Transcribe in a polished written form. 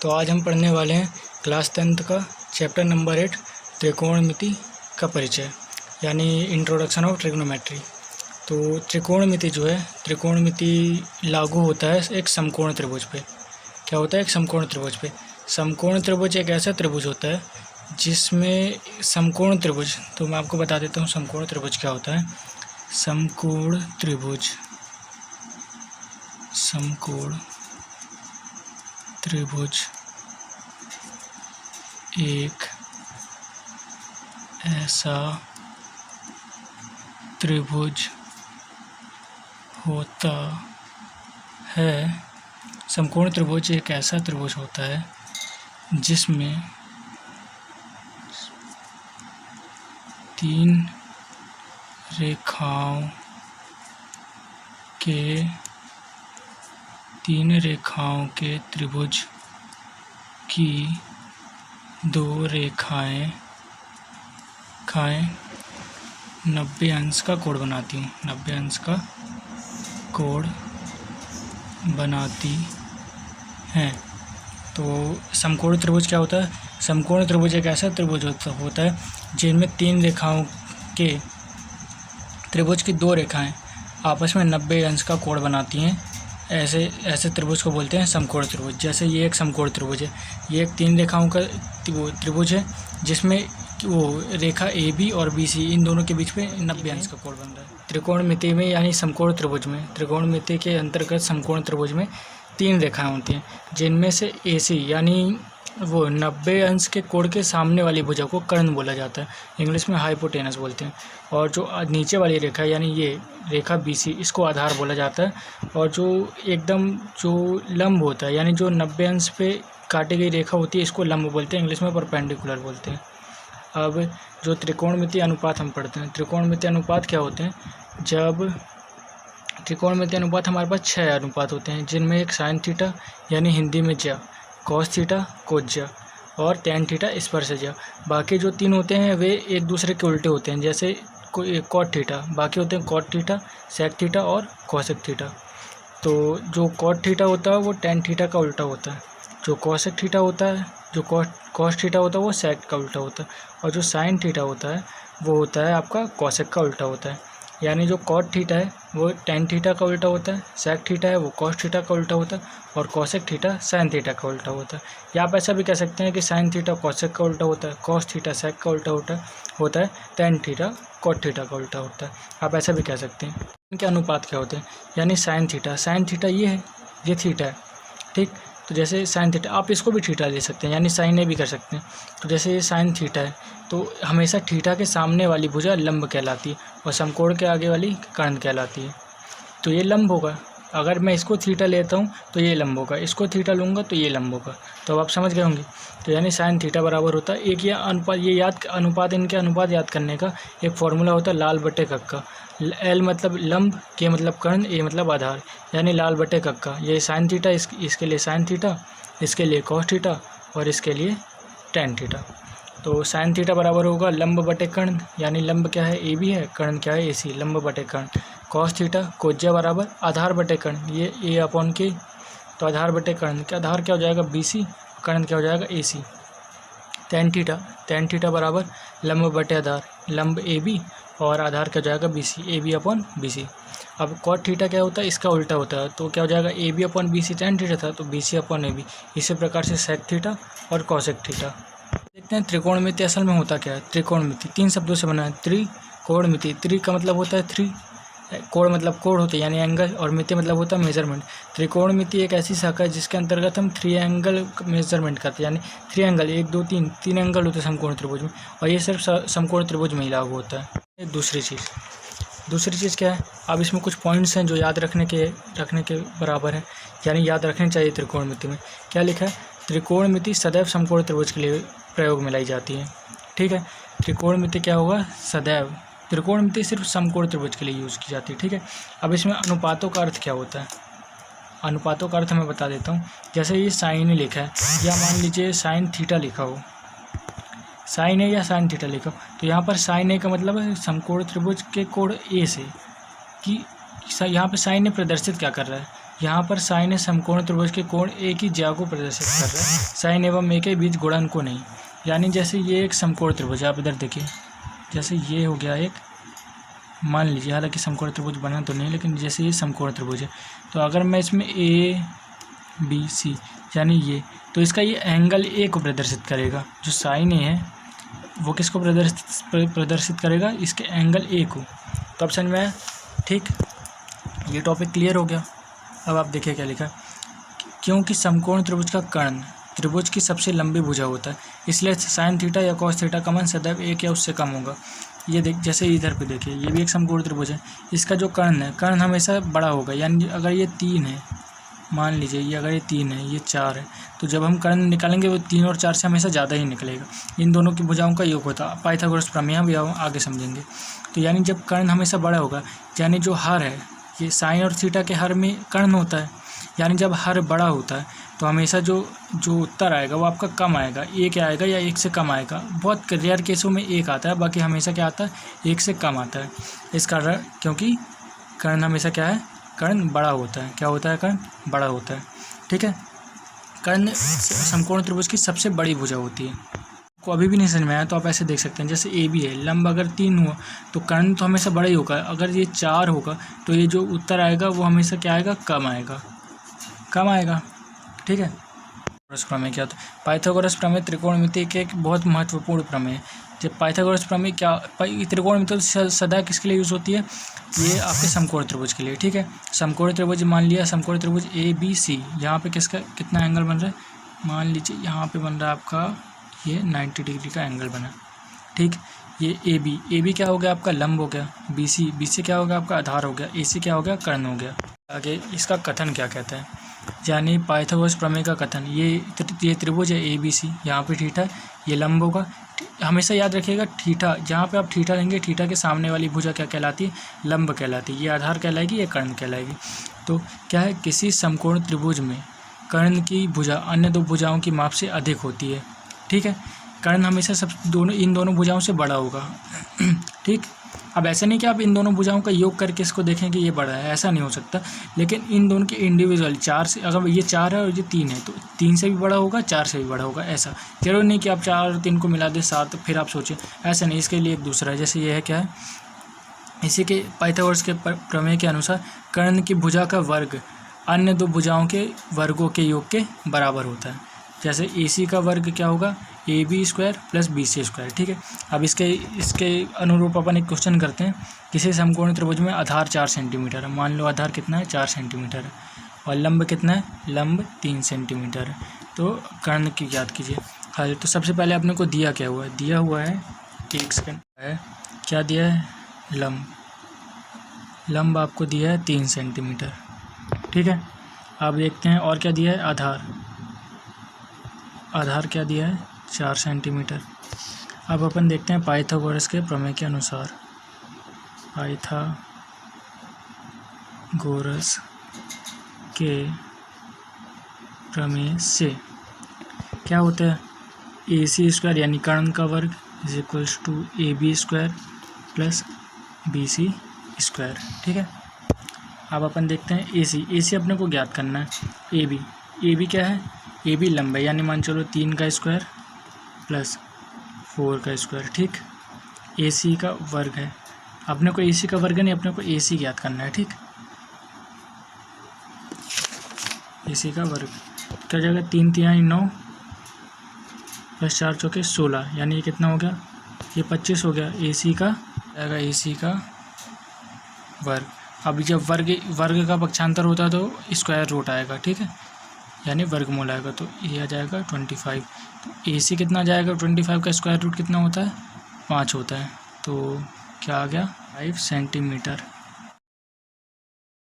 तो आज हम पढ़ने वाले हैं क्लास 10th का चैप्टर नंबर 8 त्रिकोणमिति का परिचय यानी इंट्रोडक्शन ऑफ ट्रिग्नोमेट्री। तो त्रिकोणमिति जो है, त्रिकोणमिति लागू होता है एक समकोण त्रिभुज पे। क्या होता है? एक समकोण त्रिभुज पे। समकोण त्रिभुज एक ऐसा त्रिभुज होता है जिसमें समकोण त्रिभुज, तो मैं आपको बता देता हूँ समकोण त्रिभुज क्या होता है। समकोण त्रिभुज, समकोण त्रिभुज एक ऐसा त्रिभुज होता है, समकोण त्रिभुज एक ऐसा त्रिभुज होता है जिसमें तीन रेखाओं के त्रिभुज की दो रेखाएं 90 अंश का कोण बनाती हूँ, 90 अंश का कोण बनाती हैं। तो समकोण त्रिभुज क्या होता है? समकोण त्रिभुज एक ऐसा त्रिभुज होता है जिनमें तीन रेखाओं के त्रिभुज की दो रेखाएं आपस में 90 अंश का कोण बनाती हैं। ऐसे त्रिभुज को बोलते हैं समकोण त्रिभुज। जैसे ये एक समकोण त्रिभुज है, ये एक तीन रेखाओं का त्रिभुज है जिसमें वो रेखा ए बी और बी सी, इन दोनों के बीच में 90 अंश का कोण बन रहा है। त्रिकोणमिति में यानी समकोण त्रिभुज में, त्रिकोणमिति के अंतर्गत समकोण त्रिभुज में तीन रेखाएं होती हैं जिनमें से ए सी यानी वो 90 अंश के कोण के सामने वाली भुजा को कर्ण बोला जाता है, इंग्लिश में हाइपोटेनस बोलते हैं। और जो नीचे वाली रेखा यानी ये रेखा बी सी, इसको आधार बोला जाता है। और जो एकदम जो लंब होता है यानी जो 90 अंश पे काटी गई रेखा होती है, इसको लंब बोलते हैं, इंग्लिश में परपेंडिकुलर बोलते हैं। अब जो त्रिकोणमिति अनुपात हम पढ़ते हैं, त्रिकोणमिति अनुपात क्या होते हैं? जब त्रिकोणमिति अनुपात हमारे पास 6 अनुपात होते हैं जिनमें एक साइन थीटा यानी हिंदी में ज्या, कॉस थीटा कोज्या और टैन थीटा स्पर्शज्या। बाकी जो तीन होते हैं वे एक दूसरे के उल्टे होते हैं, जैसे कॉट थीटा, बाकी होते हैं कॉट थीटा, सेक थीटा और कोसेक थीटा। तो जो कॉट थीटा होता है वो टैन थीटा का उल्टा होता है, जो कोसेक थीटा होता है, जो कॉस थीटा होता है वो सेक का उल्टा होता है, और जो साइन थीटा होता है वो होता है आपका कोसेक का उल्टा होता है। यानी जो कॉट थीटा है वो टैन थीटा का उल्टा होता है, सेक थीटा है वो कॉस थीटा का उल्टा होता है, और कोसेक थीटा साइन थीटा का उल्टा होता है। या आप ऐसा भी कह सकते हैं कि साइन थीटा कोसेक का उल्टा होता है, कॉस थीटा सेक का उल्टा होता है, टैन थीटा कॉट थीटा का उल्टा होता है। आप ऐसा भी कह सकते हैं। इनके अनुपात क्या होते हैं? यानी साइन थीटा ये है, ये थीटा है, ठीक। तो जैसे साइन थीटा, आप इसको भी थीटा ले सकते हैं यानी साइन ए भी कर सकते हैं। तो जैसे ये साइन थीटा है तो हमेशा थीटा के सामने वाली भुजा लंब कहलाती है और समकोण के आगे वाली कर्ण कहलाती है। तो ये लंब होगा। अगर मैं इसको थीटा लेता हूँ तो ये लंब होगा, इसको थीटा लूँगा तो ये लंब होगा। तो अब आप समझ गए होंगे। तो यानी साइन थीटा बराबर होता है एक या अनुपात, इनके अनुपात याद करने का एक फॉर्मूला होता है लाल बटे कक्का। एल मतलब लंब, के मतलब कर्ण, ए मतलब आधार, यानी लाल बटे कक्का। ये साइन थीटा, इसके लिए साइन थीटा, इसके लिए कॉस थीटा और इसके लिए टैन थीटा। तो साइन थीटा बराबर होगा लंब बटे कर्ण, यानी लंब क्या है? ए बी है, कर्ण क्या है? ए सी, लंब बटे कर्ण। कॉस थीटा कोज्या बराबर आधार बटे कर्ण, ये ए अपॉन के, तो आधार बटे कर्ण का आधार क्या हो जाएगा? बी सी, कर्ण क्या हो जाएगा? ए सी। टैन थीटा बराबर लंब बटे आधार, लंब ए बी और आधार क्या हो जाएगा? B C, A B upon B C. अब कॉट थीटा क्या होता है? इसका उल्टा होता है, तो क्या हो जाएगा? A B upon B C, tan theta था तो B C upon A B. इसी प्रकार से सेक थीटा और कॉसेक थीटा। देखते हैं त्रिकोणमिति असल में होता क्या है। त्रिकोणमिति 3 शब्दों से बना है। त्रिकोणमिति, त्रि का मतलब होता है 3, कोण मतलब कोण होते हैं यानी एंगल, और मिति मतलब होता है मेजरमेंट। त्रिकोणमिति एक ऐसी शाखा है जिसके अंतर्गत हम 3 एंगल मेजरमेंट करते हैं, यानी 3 एंगल, 1 2 3 एंगल होते हैं समकोण त्रिभुज में, और ये सिर्फ समकोण त्रिभुज में ही लागू होता है। दूसरी चीज़ क्या है? अब इसमें कुछ पॉइंट्स हैं जो याद रखने के बराबर है, यानी याद रखने चाहिए। त्रिकोणमिति में क्या लिखा है? त्रिकोणमिति सदैव समकोण त्रिभुज के लिए प्रयोग में लाई जाती है, ठीक है। त्रिकोणमिति क्या होगा? सदैव। त्रिकोणमिति सिर्फ समकोण त्रिभुज के लिए यूज़ की जाती है, ठीक है। अब इसमें अनुपातों का अर्थ क्या होता है? अनुपातों का अर्थ मैं बता देता हूँ। जैसे ये साइन ही लिखा है, या मान लीजिए साइन थीटा लिखा हो, साइन ए या साइन थीटा लिखा हो, तो यहाँ पर साइन ए का मतलब है समकोण त्रिभुज के कोण ए से, कि यहाँ पे साइन ए प्रदर्शित क्या कर रहा है? यहाँ पर साइन है समकोण त्रिभुज के कोण ए की ज्या को प्रदर्शित कर रहा है, साइन एवं ए के बीच गुणन को नहीं। यानी जैसे ये एक समकोण त्रिभुज है, आप इधर देखिए, जैसे ये हो गया एक, मान लीजिए, हालांकि समकोण त्रिभुज बना तो नहीं, लेकिन जैसे ये समकोण त्रिभुज है, तो अगर मैं इसमें ए बी सी यानी ये, तो इसका ये एंगल ए को प्रदर्शित करेगा। जो साइन ए है वो किसको प्रदर्शित करेगा? इसके एंगल ए को। तो अब समझ में आया? ठीक, ये टॉपिक क्लियर हो गया। अब आप देखिए क्या लिखा, क्योंकि समकोण त्रिभुज का कर्ण त्रिभुज की सबसे लंबी भुजा होता है, इसलिए साइन थीटा या कॉस थीटा का मान सदैव एक या उससे कम होगा। ये देख, जैसे इधर पे देखिए, ये भी एक समकोण त्रिभुज है, इसका जो कर्ण है, कर्ण हमेशा बड़ा होगा। यानी अगर ये 3 है, मान लीजिए ये अगर ये 3 है, ये 4 है, तो जब हम कर्ण निकालेंगे वो 3 और 4 से हमेशा ज़्यादा ही निकलेगा। इन दोनों की भुजाओं का योग होता है। पाइथागोरस प्रमेय भी आगे समझेंगे। तो यानी जब कर्ण हमेशा बड़ा होगा, यानी जो हर है, ये साइन और थीटा के हर में कर्ण होता है, यानी जब हर बड़ा होता है तो हमेशा जो उत्तर आएगा वो आपका कम आएगा, एक आएगा या एक से कम आएगा। बहुत रेयर केसों में एक आता है, बाकी हमेशा क्या आता है? एक से कम आता है। इस कारण, क्योंकि कर्ण हमेशा क्या है? कर्ण बड़ा होता है। क्या होता है? कर्ण बड़ा होता है। ठीक है, कर्ण समकोण त्रिभुज की सबसे बड़ी भुजा होती है। को अभी भी नहीं समझ में आया तो आप ऐसे देख सकते हैं, जैसे ए बी है, लंब अगर 3 हुआ तो कर्ण तो हमेशा बड़ा ही होगा। अगर ये 4 होगा तो ये जो उत्तर आएगा वो हमेशा क्या आएगा? कम आएगा, कम आएगा। ठीक है, प्रमेय क्या होता है? पाइथागोरस प्रमेय त्रिकोणमिति के एक बहुत महत्वपूर्ण प्रमेय है। जब पाइथागोरस प्रमेय क्या, त्रिकोणमिति सदा किसके लिए यूज़ होती है? ये आपके समकोण त्रिभुज के लिए। ठीक है, समकोण त्रिभुज मान लिया, समकोण त्रिभुज ए बी सी, यहाँ पे किसका कितना एंगल बन रहा है? मान लीजिए यहाँ पे बन रहा है आपका ये 90 डिग्री का एंगल बना। ठीक, ये ए बी क्या हो गया? आपका लंब हो गया। बी सी क्या हो गया? आपका आधार हो गया। ए सी क्या हो गया? कर्ण हो गया। आगे इसका कथन क्या कहता है? यानी पाइथागोरस प्रमेय का कथन, ये त्रिभुज है ए बी सी, यहाँ पे थीटा है, ये लंब होगा। हमेशा याद रखिएगा थीटा, जहाँ पे आप थीटा लेंगे, थीटा के सामने वाली भुजा क्या कहलाती है? लंब कहलाती है। ये आधार कहलाएगी, ये कर्ण कहलाएगी। तो क्या है, किसी समकोण त्रिभुज में कर्ण की भुजा अन्य दो भुजाओं की माप से अधिक होती है। ठीक है, कर्ण हमेशा इन दोनों भुजाओं से बड़ा होगा। ठीक, अब ऐसा नहीं कि आप इन दोनों भुजाओं का योग करके इसको देखें कि ये बड़ा है, ऐसा नहीं हो सकता। लेकिन इन दोनों के इंडिविजुअल 4 से, अगर ये 4 है और ये 3 है तो 3 से भी बड़ा होगा, 4 से भी बड़ा होगा। ऐसा जरूर नहीं कि आप 4 और 3 को मिला दें 7, फिर आप सोचें, ऐसा नहीं। इसके लिए एक दूसरा है, जैसे ये है क्या है, इसी के पाइथागोरस के प्रमेय के अनुसार कर्ण की भुजा का वर्ग अन्य दो भुजाओं के वर्गों के योग के बराबर होता है। जैसे ए सी का वर्ग क्या होगा? A B square plus B C square. ठीक है, अब इसके अनुरूप अपन एक क्वेश्चन करते हैं। किसी समकोण त्रिभुज में आधार 4 सेंटीमीटर है, मान लो आधार कितना है? 4 सेंटीमीटर है, और लंब कितना है? लंब 3 सेंटीमीटर है। तो कर्ण की याद कीजिए। हाँ, तो सबसे पहले अपने को दिया क्या हुआ है? दिया हुआ है, एक सेकंड है, क्या दिया है? लंब आपको दिया है 3 सेंटीमीटर। ठीक है, आप देखते हैं और क्या दिया है? आधार क्या दिया है? 4 सेंटीमीटर। अब अपन देखते हैं पाइथागोरस के प्रमेय के अनुसार, पाइथागोरस के प्रमेय से क्या होता है? ए सी स्क्वायर यानी कर्ण का वर्ग is equals to A B square plus B C square. ठीक है, अब अपन देखते हैं ए सी अपने को ज्ञात करना है। ए बी क्या है? ए बी लंब है, यानी मान चलो 3 का स्क्वायर प्लस 4 का स्क्वायर। ठीक, ए सी का वर्ग है, अपने को ए सी का वर्ग नहीं, अपने को ए सी ज्ञात करना है। ठीक, ए सी का वर्ग क्या जाएगा? 3 3 9 प्लस 4 चौके 16, यानी ये कितना हो गया? ये 25 हो गया। ए सी का जाएगा, ए सी का वर्ग। अब जब वर्ग का पक्षांतर होता है तो स्क्वायर रूट आएगा। ठीक है, यानी वर्गमूल आएगा, तो ये आ जाएगा 25। तो ए सी कितना जाएगा? 25 का स्क्वायर रूट कितना होता है? 5 होता है। तो क्या आ गया? 5 सेंटीमीटर।